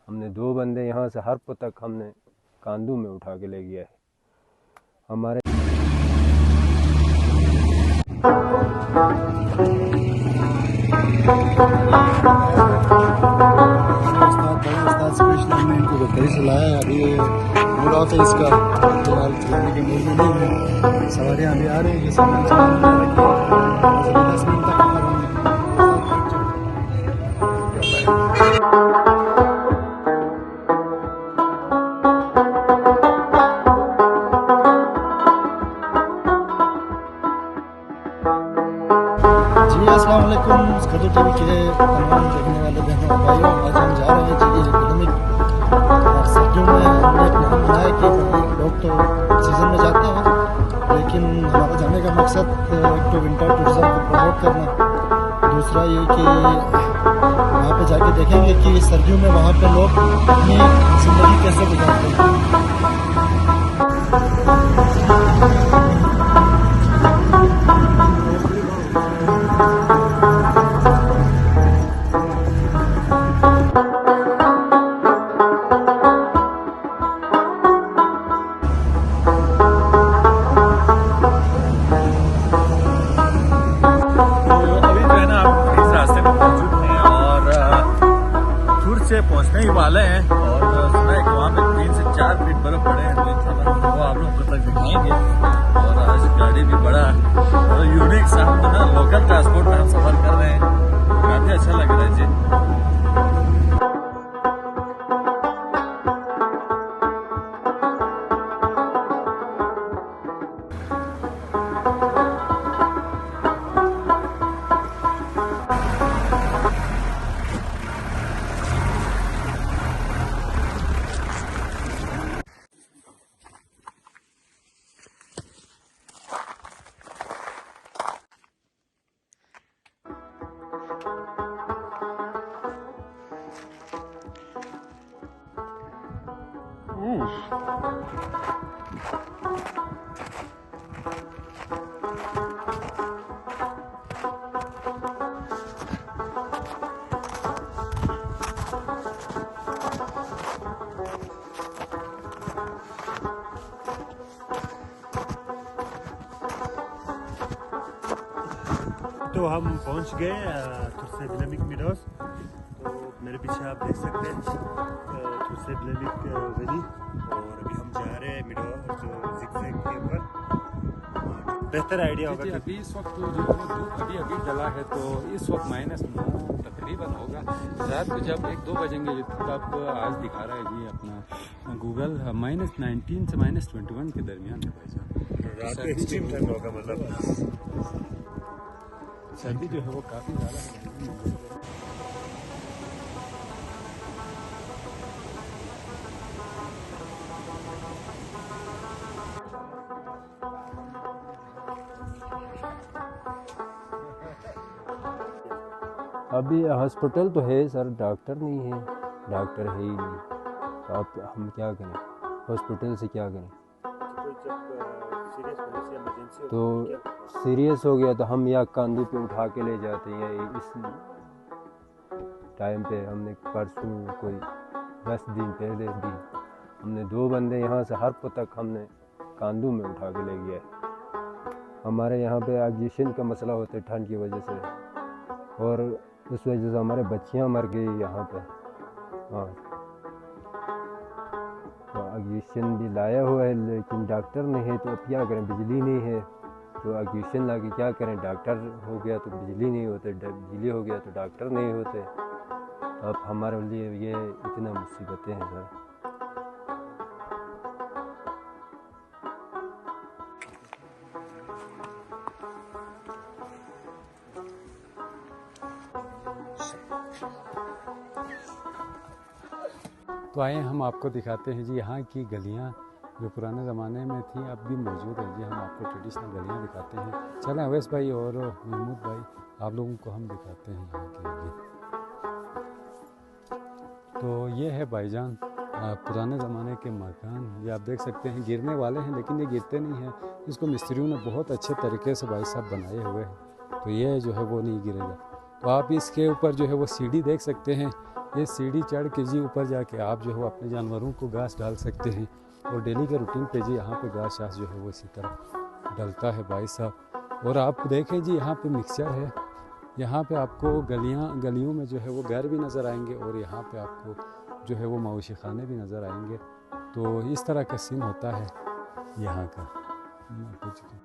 हमने 2 बंदे यहाँ से हरप तक हमने कांदू में उठा के ले गया है। हमारे हमने इनको बकरी से लाया है। अभी मूड ऑफ है इसका, फिलहाल चलाने के मूड में नहीं है। सवारियाँ अभी आ रही हैं, ये सामान चलाने में रखी 10 मिनट तक हमारे जी। अस्सलाम वालेकुम, खदर टीवी के तमाम देखने वाले बहनों और भाइयों, आज हम जा रहे हैं जी एकेडमिक। सर्दियों में हमने प्लान बनाया कि लोग तो सीज़न में जाते हैं, लेकिन हमारा जाने का मकसद एक तो विंटर टूरिज़्म को प्रमोट करना, दूसरा ये कि वहाँ पे जाके देखेंगे कि सर्दियों में वहाँ पे लोग अपनी ज़िंदगी कैसे गुजारते हैं। से पहुंचने ही वाले हैं और सुना है कि वहाँ पे 3 से 4 फीट बर्फ पड़े हैं, तो इंशाल्लाह वो आप लोगों को तक दिखाएंगे। और आज गाड़ी भी बड़ा और यूनिक सा, हम तो ना लोकल ट्रांसपोर्ट में हम सफर कर रहे हैं, काफी अच्छा लग रहा है जी। तो हम पहुंच गए थुर्से बिलेमिक मिडोस। तो मेरे पीछे आप देख सकते हैं थुर्से बिलेमिक वैली, और अभी हम जा रहे हैं मिडोस जो जिगजैग के ऊपर। बेहतर आइडिया होगा कि अभी इस वक्त जो धूप अभी डला है, तो इस वक्त -9 तकरीबन होगा। रात को जब 1-2 बजेंगे तब आज दिखा रहा है जी अपना गूगल -19 से -21 के दरमियान है भाई साहब। रात को एक्सट्रीम ठंड होगा, मतलब सर्दी जो है वो काफ़ी ज़्यादा है। अभी हॉस्पिटल तो है सर, डॉक्टर नहीं है, डॉक्टर है ही नहीं, तो अब हम क्या करें, हॉस्पिटल से क्या करें। तो सीरियस हो गया तो हम या कांदू पे उठा के ले जाते हैं। इस टाइम पे हमने परसों कोई 10 दिन पहले भी हमने 2 बंदे यहाँ से हरप तक हमने कांदू में उठा के ले गया है। हमारे यहाँ पे ऑक्सीजन का मसला होता है ठंड की वजह से, और उस वजह से हमारे बच्चियाँ मर गई यहाँ पे। हाँ, तो ऑक्सीजन भी लाया हुआ है, लेकिन डॉक्टर नहीं है, तो अब क्या करें, बिजली नहीं है, तो ऑक्सीजन ला के क्या करें। डॉक्टर हो गया तो बिजली नहीं होते, बिजली हो गया तो डॉक्टर नहीं होते। तो अब हमारे लिए ये इतना मुसीबतें हैं सर। तो आए हम आपको दिखाते हैं जी यहाँ की गलियाँ जो पुराने ज़माने में थी, अब भी मौजूद है जी। हम आपको ट्रेडिशनल गलियाँ दिखाते हैं। चलें अवैस भाई और महमूद भाई, आप लोगों को हम दिखाते हैं यहाँ के लिए। तो ये है भाईजान पुराने ज़माने के मकान, ये आप देख सकते हैं गिरने वाले हैं, लेकिन ये गिरते नहीं हैं। इसको मिस्त्रियों ने बहुत अच्छे तरीके से भाई साहब बनाए हुए हैं, तो ये जो है वो नहीं गिरेगा। तो आप इसके ऊपर जो है वो सीढ़ी देख सकते हैं, ये सीढ़ी चढ़ के जी ऊपर जाके आप जो है अपने जानवरों को घास डाल सकते हैं। और डेली के रूटीन पे जी यहाँ पे घास शास जो है वो इसी तरह डलता है भाई साहब। और आप देखें जी यहाँ पे मिक्सचर है, यहाँ पे आपको गलियों में जो है वो घर भी नज़र आएंगे और यहाँ पे आपको जो है वो मवेशी खाने भी नज़र आएंगे। तो इस तरह का सीन होता है यहाँ का।